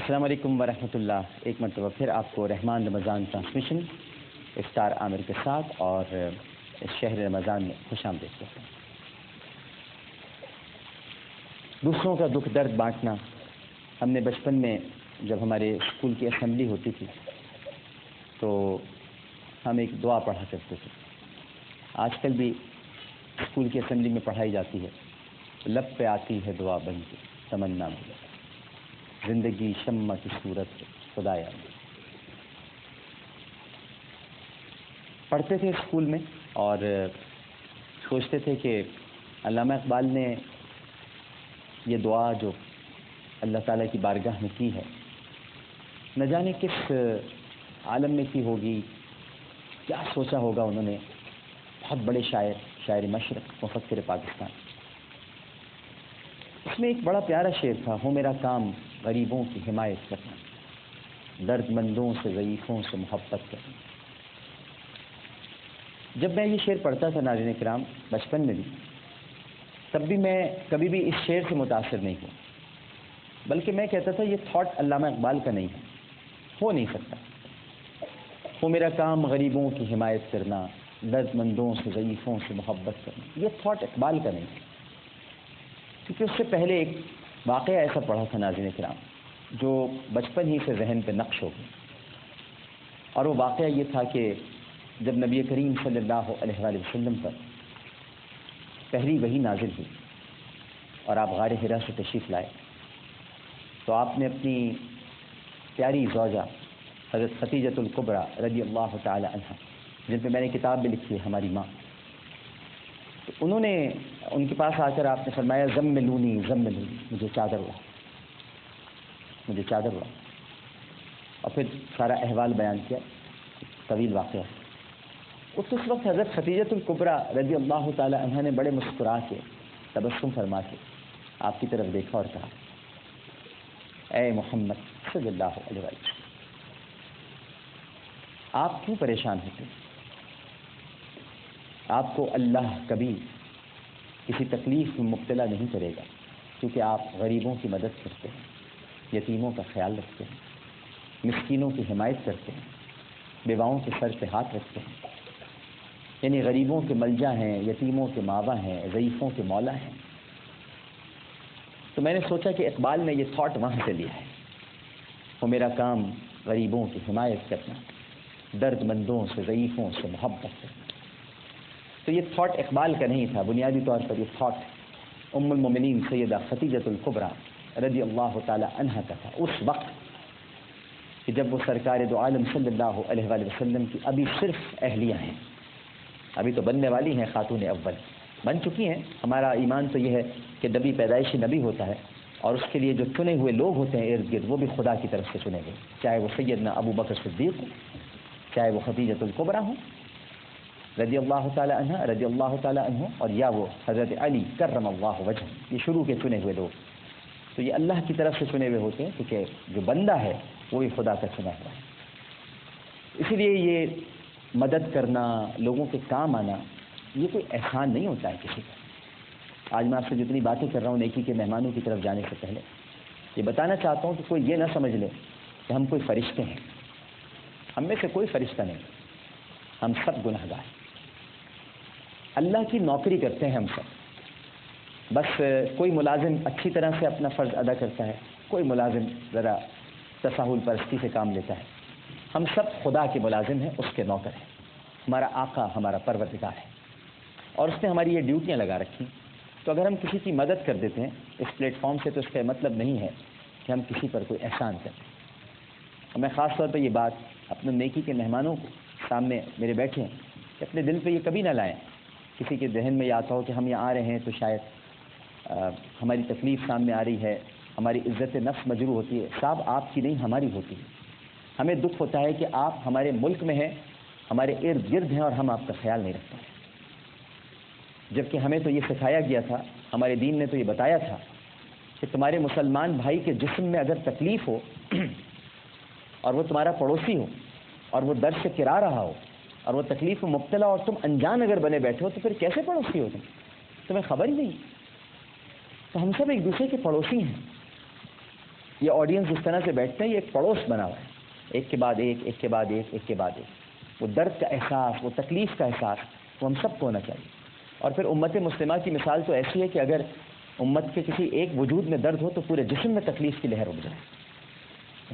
السلام علیکم ورحمۃ اللہ. ایک مرتبہ پھر آپ کو رحمان رمضان ٹرانسمیشن افطار عامر کے ساتھ اور اس شہر رمضان میں خوش آمدید کرتے ہیں. دوسروں کا دکھ درد بانٹنا. ہم نے بچپن میں جب ہمارے اسکول کی اسمبلی ہوتی تھی تو ہم ایک دعا پڑھا کرتے تھے. آج کل بھی اسکول کی اسمبلی میں پڑھائی جاتی ہے. لب پہ آتی ہے دعا بن کے تمنا میں، زندگی شمع کی صورت خدایا. پڑھتے تھے اسکول میں اور سوچتے تھے کہ علامہ اقبال نے یہ دعا جو اللہ تعالیٰ کی بارگاہ میں کی ہے، نہ جانے کس عالم میں کی ہوگی، کیا سوچا ہوگا انہوں نے. بہت بڑے شاعر مشرق، مفکر پاکستان. اس میں ایک بڑا پیارا شعر تھا: ہو میرا کام غریبوں کی حمایت کرنا، درد مندوں سے ضعیفوں سے محبت کرنا. جب میں یہ شعر پڑھتا تھا ناظرین کرام بچپن میں بھی، تب بھی میں کبھی بھی اس شعر سے متاثر نہیں ہوں، بلکہ میں کہتا تھا یہ تھاٹ علامہ اقبال کا نہیں ہے، ہو نہیں سکتا. ہو میرا کام غریبوں کی حمایت کرنا، درد مندوں سے ضعیفوں سے محبت کرنا. یہ تھاٹ اقبال کا نہیں ہے، کیونکہ اس سے پہلے ایک واقعہ ایسا پڑھا تھا ناظرین کرام جو بچپن ہی سے ذہن پہ نقش ہو گیا. اور وہ واقعہ یہ تھا کہ جب نبی کریم صلی اللہ علیہ وآلہ وسلم پر پہلی وحی نازل ہوئی اور آپ غار حرا سے تشریف لائے، تو آپ نے اپنی پیاری زوجہ حضرت خدیجۃ الکبریٰ رضی اللہ تعالی عنہا، جن پہ میں نے کتاب بھی لکھی ہے، ہماری ماں، تو انہوں نے ان کے پاس آ کر آپ نے فرمایا زملونی زملونی، مجھے چادر اڑا، مجھے چادر اڑا. اور پھر سارا احوال بیان کیا. طویل واقعہ. اس وقت حضرت خدیجۃ الکبریٰ رضی اللہ تعالی عنہا نے بڑے مسکرا کے، تبسم فرما کے آپ کی طرف دیکھا اور کہا: اے محمد صلی اللہ علیہ وسلم، آپ کیوں پریشان ہوتے؟ آپ کو اللہ کبھی کسی تکلیف میں مبتلا نہیں کرے گا، کیونکہ آپ غریبوں کی مدد کرتے ہیں، یتیموں کا خیال رکھتے ہیں، مسکینوں کی حمایت کرتے ہیں، بیواؤں کے سر پہ ہاتھ رکھتے ہیں. یعنی غریبوں کے ملجا ہیں، یتیموں کے ماوا ہیں، ضعیفوں کے مولا ہیں. تو میں نے سوچا کہ اقبال نے یہ تھاٹ وہاں سے لیا ہے. وہ میرا کام غریبوں کی حمایت کرنا، درد مندوں سے ضعیفوں سے محبت کرنا. تو یہ تھاٹ اقبال کا نہیں تھا. بنیادی طور پر یہ تھاٹ ام المومنین سیدہ خدیجۃ الکبریٰ رضی اللہ تعالی عنہا کا تھا، اس وقت کہ جب وہ سرکار دو عالم صلی اللہ علیہ وآلہ وسلم کی ابھی صرف اہلیہ ہیں، ابھی تو بننے والی ہیں، خاتون اول بن چکی ہیں. ہمارا ایمان تو یہ ہے کہ نبی پیدائشی نبی ہوتا ہے، اور اس کے لیے جو چنے ہوئے لوگ ہوتے ہیں ارد گرد، وہ بھی خدا کی طرف سے چنے گئے، چاہے وہ سیدنا ابو بکر صدیق ہو، چاہے وہ خدیجۃ الکبریٰ ہوں رضی اللہ تعالی عنہ رضی اللہ تعالی عنہ، اور یا وہ حضرت علی کرم اللہ وجہ. یہ شروع کے چنے ہوئے لوگ تو یہ اللہ کی طرف سے چنے ہوئے ہوتے ہیں، کیونکہ جو بندہ ہے وہ بھی خدا کا چنا ہوا ہے. اسی لیے یہ مدد کرنا، لوگوں کے کام آنا، یہ کوئی احسان نہیں ہوتا ہے کسی کا. آج میں آپ سے جتنی باتیں کر رہا ہوں نیکی کے مہمانوں کی طرف جانے سے پہلے یہ بتانا چاہتا ہوں کہ کوئی یہ نہ سمجھ لے کہ ہم کوئی فرشتے ہیں. ہم میں سے کوئی فرشتہ نہیں، ہم سب گنہگار ہیں. اللہ کی نوکری کرتے ہیں ہم سب. بس کوئی ملازم اچھی طرح سے اپنا فرض ادا کرتا ہے، کوئی ملازم ذرا تساہل پرستی سے کام لیتا ہے. ہم سب خدا کے ملازم ہیں، اس کے نوکر ہیں. ہمارا آقا ہمارا پروردگار ہے، اور اس نے ہماری یہ ڈیوٹیاں لگا رکھی. تو اگر ہم کسی کی مدد کر دیتے ہیں اس پلیٹ فارم سے، تو اس کا مطلب نہیں ہے کہ ہم کسی پر کوئی احسان کریں. اور میں خاص طور پہ یہ بات اپنے نیکی کے مہمانوں کو سامنے میرے بیٹھے ہیں کہ اپنے دل پہ یہ کبھی نہ لائیں. کسی کے ذہن میں یہ آتا ہو کہ ہم یہاں آ رہے ہیں تو شاید ہماری تکلیف سامنے آ رہی ہے، ہماری عزت نفس مجروح ہوتی ہے. صاحب آپ کی نہیں، ہماری ہوتی ہے. ہمیں دکھ ہوتا ہے کہ آپ ہمارے ملک میں ہیں، ہمارے ارد گرد ہیں، اور ہم آپ کا خیال نہیں رکھتے ہیں. جبکہ ہمیں تو یہ سکھایا گیا تھا، ہمارے دین نے تو یہ بتایا تھا کہ تمہارے مسلمان بھائی کے جسم میں اگر تکلیف ہو اور وہ تمہارا پڑوسی ہو اور وہ درد سے کرا رہا ہو اور وہ تکلیف میں مبتلا اور تم انجان اگر بنے بیٹھے ہو، تو پھر کیسے پڑوسی ہو تمہیں خبر ہی نہیں. تو ہم سب ایک دوسرے کے پڑوسی ہیں. یہ آڈینس جس طرح سے بیٹھتے ہیں یہ ایک پڑوس بنا ہوا ہے، ایک کے بعد ایک، ایک کے بعد ایک، ایک کے بعد ایک۔ وہ درد کا احساس، وہ تکلیف کا احساس وہ ہم سب کو ہونا چاہیے۔ اور پھر امت مسلمہ کی مثال تو ایسی ہے کہ اگر امت کے کسی ایک وجود میں درد ہو تو پورے جسم میں تکلیف کی لہر اٹھ جائے۔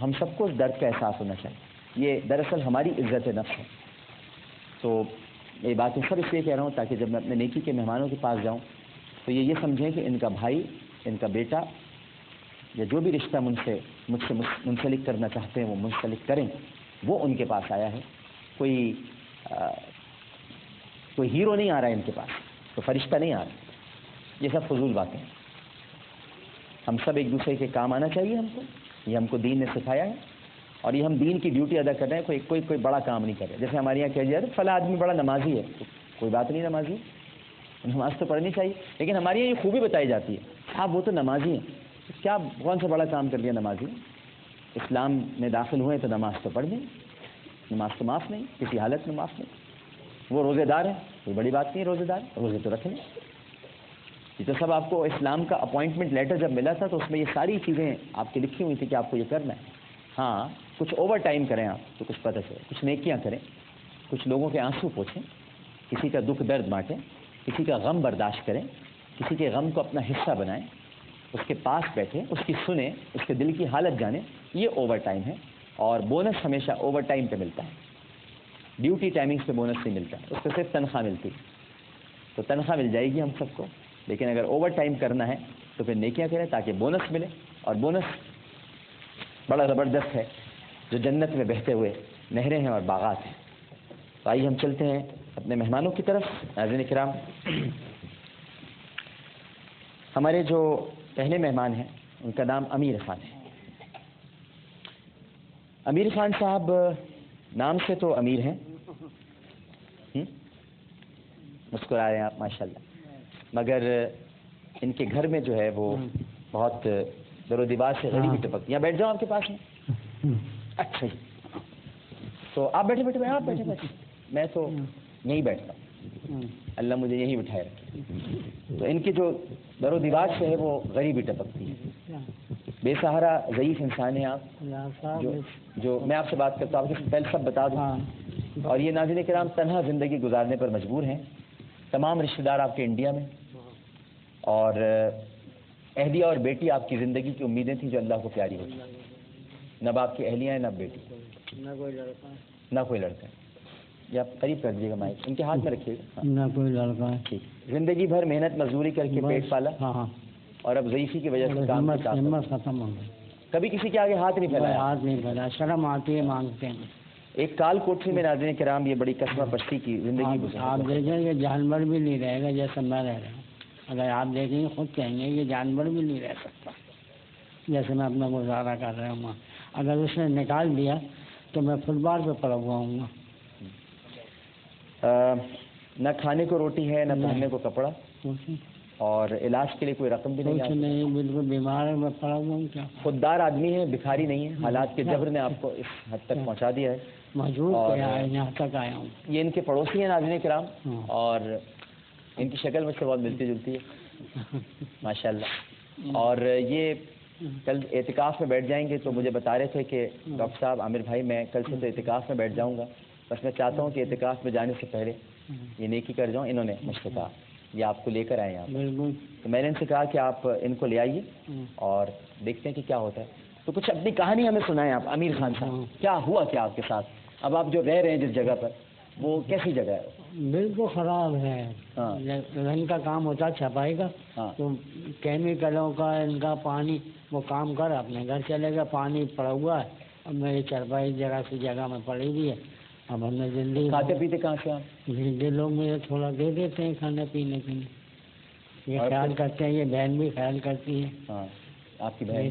ہم سب کو اس درد کا احساس ہونا چاہیے، یہ دراصل ہماری عزت نفس ہے۔ تو یہ باتیں سب اس لیے کہہ رہا ہوں تاکہ جب میں اپنے نیکی کے مہمانوں کے پاس جاؤں تو یہ سمجھیں کہ ان کا بھائی، ان کا بیٹا یا جو بھی رشتہ مجھ سے منسلک کرنا چاہتے ہیں وہ منسلک کریں، وہ ان کے پاس آیا ہے۔ کوئی ہیرو نہیں آ رہا ہے ان کے پاس، کوئی فرشتہ نہیں آ رہا۔ یہ سب فضول باتیں ہیں۔ ہم سب ایک دوسرے کے کام آنا چاہیے ہم کو، یہ ہم کو دین نے سکھایا ہے، اور یہ ہم دین کی ڈیوٹی ادا کر رہے ہیں۔ کوئی بڑا کام نہیں کر رہے۔ جیسے ہمارے یہاں کہہ دیا جائے فلاں آدمی بڑا نمازی ہے، تو کوئی بات نہیں، نمازی نماز تو پڑھنی چاہیے، لیکن ہمارے یہاں یہ خوبی بتائی جاتی ہے آپ وہ تو نمازی ہیں، کیا کون سا بڑا کام کر لیا نمازی؟ اسلام میں داخل ہوئے تو نماز تو پڑھ دیں، نماز تو معاف نہیں، کسی حالت میں معاف نہیں۔ وہ روزے دار ہیں، کوئی بڑی بات نہیں، روزے دار روزے تو رکھ لیں۔ یہ تو سب آپ کو اسلام کا اپوائنٹمنٹ لیٹر جب ملا تھا تو اس میں یہ ساری چیزیں آپ کی لکھی ہوئی تھی کہ آپ کو یہ کرنا ہے۔ ہاں کچھ اوور ٹائم کریں آپ تو کچھ پتہ چلے، کچھ نیکیاں کریں، کچھ لوگوں کے آنسو پوچھیں، کسی کا دکھ درد بانٹیں، کسی کا غم برداشت کریں، کسی کے غم کو اپنا حصہ بنائیں، اس کے پاس بیٹھیں، اس کی سنیں، اس کے دل کی حالت جانیں۔ یہ اوور ٹائم ہے، اور بونس ہمیشہ اوور ٹائم پہ ملتا ہے، ڈیوٹی ٹائمنگز پہ بونس نہیں ملتا، اس پہ صرف تنخواہ ملتی ہے۔ تو تنخواہ مل جائے گی ہم سب کو، لیکن اگر اوور ٹائم کرنا ہے تو پھر نیکیاں کریں تاکہ بونس ملے، اور بونس بڑا زبردست ہے جو جنت میں بہتے ہوئے نہریں ہیں اور باغات ہیں۔ تو آئیے ہم چلتے ہیں اپنے مہمانوں کی طرف۔ ناظرین کرام، ہمارے جو پہلے مہمان ہیں ان کا نام امیر خان ہے۔ امیر خان صاحب نام سے تو امیر ہیں، مسکرا رہے ہیں آپ ماشاءاللہ، مگر ان کے گھر میں جو ہے وہ بہت در و دیوار سے غریبی ٹپکتی ہے۔ یہاں بیٹھ جاؤ آپ کے پاس میں۔ اچھا جی، تو آپ بیٹھے بیٹھے، آپ بیٹھے بیٹھے، میں تو یہیں بیٹھتا ہوں، اللہ مجھے یہیں بٹھائے رکھے۔ تو ان کی جو در و دیوار سے ہے وہ غریبی ٹپکتی ہے، بے سہارا ضعیف انسان ہیں آپ، جو میں آپ سے بات کرتا ہوں آپ سے پہلے سب بتا دوں۔ اور یہ ناظرین کرام تنہا زندگی گزارنے پر مجبور ہیں، تمام رشتہ دار آپ کے انڈیا میں، اور اہلیہ اور بیٹی آپ کی زندگی کی امیدیں تھیں جو اللہ کو پیاری ہوتی، نہ باپ کی اہلیہ ہیں نہ بیٹی، نہ کوئی لڑکا ہے۔ یہ آپ قریب کر دیجیے گا مائک، ان کے ہاتھ میں رکھیے گا، نہ کوئی لڑکا ہے۔ ٹھیک، زندگی بھر محنت مزدوری کر کے پیٹ پالا، اور اب ضعیفی کی وجہ سے کام ختم ہو گئی، کبھی کسی کے آگے ہاتھ نہیں پھیلایا، ہاتھ نہیں پھیلایا، شرم آتی ہے مانگتے ہیں۔ ایک کال کوٹھی میں ناظرین کرام یہ بڑی کسمہ پشتی کی زندگی گزاری۔ آپ دیکھیں گے جانور بھی نہیں رہے گا جیسا میں رہ رہا ہوں، اگر آپ دیکھیں گے خود کہیں گے یہ جانور بھی نہیں رہ سکتا جیسے میں اپنا گزارا کر رہا ہوں۔ اگر اس نے نکال دیا تو میں فٹ بال پہ پڑا ہوا ہوں گا۔ نہ کھانے کو روٹی ہے، نہ پہننے کو کپڑا، اور علاج کے لیے کوئی رقم بھی نہیں، بالکل بیمار ہے، میں پڑا ہوا ہوں۔ کیا خوددار آدمی ہے، بھکاری نہیں ہے، حالات کے جبر نے آپ کو اس حد تک پہنچا دیا ہے، اور یہاں تک آیا ہوں۔ یہ ان کے پڑوسی ہیں ناظرین کرام، اور ان کی شکل مجھ سے بہت ملتی جلتی ہے ماشاءاللہ، اور یہ کل اعتکاف میں بیٹھ جائیں گے تو مجھے بتا رہے تھے کہ ڈاکٹر صاحب عامر بھائی میں کل سے تو اعتکاف میں بیٹھ جاؤں گا، بس میں چاہتا ہوں کہ اعتکاف میں جانے سے پہلے یہ نیکی کر جاؤں۔ انہوں نے مجھ سے کہا یہ آپ کو لے کر آئے ہیں، تو میں نے ان سے کہا کہ آپ ان کو لے آئیے اور دیکھتے ہیں کہ کیا ہوتا ہے۔ تو کچھ اپنی کہانی ہمیں سنائیں آپ امیر خان صاحب، کیا ہوا کیا آپ کے ساتھ؟ اب آپ جو رہ رہے ہیں جس جگہ پر وہ کیسی جگہ ہے؟ بالکل خراب ہے، ان کا کام ہوتا ہے چھپائی کا، تو کیمیکلوں کا ان کا پانی وہ کام کر اپنے گھر چلے گا، پانی پڑا ہوا ہے، اب میری چرپائی ذرا سی جگہ میں پڑی ہوئی ہے، اب ہم نے زندگی کھاتے پیتے کہاں سے آپ؟ زندگی لوگ مجھے تھوڑا دے دیتے ہیں کھانے پینے کے لیے، یہ خیال کرتے ہیں، یہ بہن بھی خیال کرتی ہے، آپ کی بہن